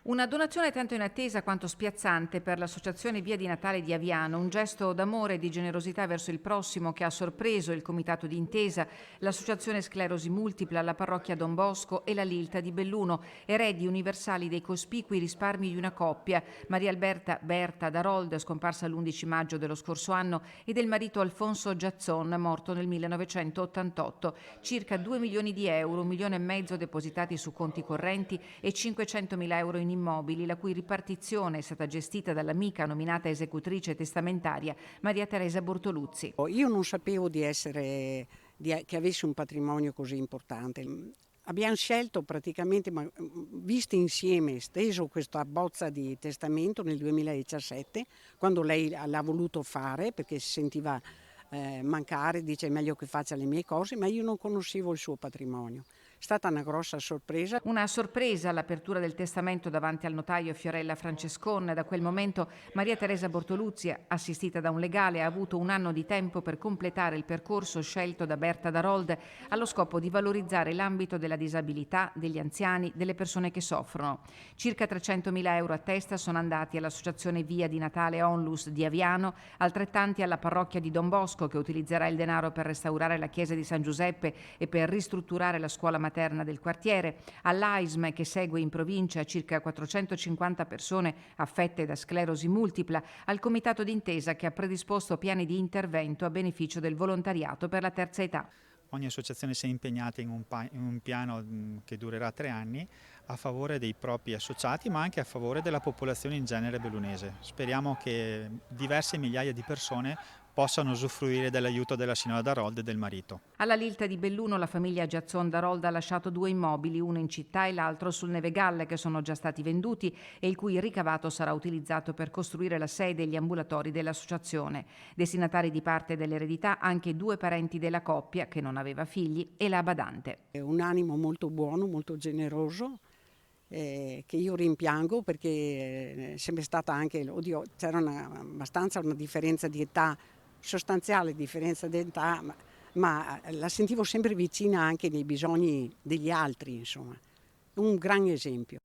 Una donazione tanto inattesa quanto spiazzante per l'Associazione Via di Natale di Aviano, un gesto d'amore e di generosità verso il prossimo che ha sorpreso il Comitato d'Intesa, l'Associazione Sclerosi Multipla, la Parrocchia Don Bosco e la Lilta di Belluno, eredi universali dei cospicui risparmi di una coppia, Maria Alberta Berta Darold, scomparsa l'11 maggio dello scorso anno, e del marito Alfonso Giazzon, morto nel 1988. Circa 2 milioni di euro, 1,5 milioni depositati su conti correnti e 500.000 euro in immobili, la cui ripartizione è stata gestita dall'amica nominata esecutrice testamentaria Maria Teresa Bortoluzzi. Io non sapevo che avessi un patrimonio così importante. Abbiamo scelto praticamente, visto insieme, steso questa bozza di testamento nel 2017, quando lei l'ha voluto fare perché si sentiva mancare, dice è meglio che faccia le mie cose, ma io non conoscevo il suo patrimonio. È stata una grossa sorpresa. Una sorpresa l'apertura del testamento davanti al notaio Fiorella Francescon. Da quel momento Maria Teresa Bortoluzzi, assistita da un legale, ha avuto un anno di tempo per completare il percorso scelto da Berta Darold allo scopo di valorizzare l'ambito della disabilità, degli anziani, delle persone che soffrono. Circa 300.000 euro a testa sono andati all'Associazione Via di Natale Onlus di Aviano, altrettanti alla Parrocchia di Don Bosco, che utilizzerà il denaro per restaurare la chiesa di San Giuseppe e per ristrutturare la scuola materna del quartiere, all'AISM, che segue in provincia circa 450 persone affette da sclerosi multipla, al Comitato d'Intesa, che ha predisposto piani di intervento a beneficio del volontariato per la terza età. Ogni associazione si è impegnata in un piano che durerà 3 anni a favore dei propri associati, ma anche a favore della popolazione in genere bellunese. Speriamo che diverse migliaia di persone possano usufruire dell'aiuto della signora Darold e del marito. Alla Lilta di Belluno la famiglia Giazzon Darold ha lasciato 2 immobili, uno in città e l'altro sul Nevegalle, che sono già stati venduti e il cui ricavato sarà utilizzato per costruire la sede e gli ambulatori dell'associazione. Destinatari di parte dell'eredità anche 2 parenti della coppia, che non aveva figli, e la badante. È un animo molto buono, molto generoso, che io rimpiango perché è sempre stata anche, c'era abbastanza una differenza di età, sostanziale differenza di età, ma la sentivo sempre vicina anche nei bisogni degli altri, insomma. Un gran esempio.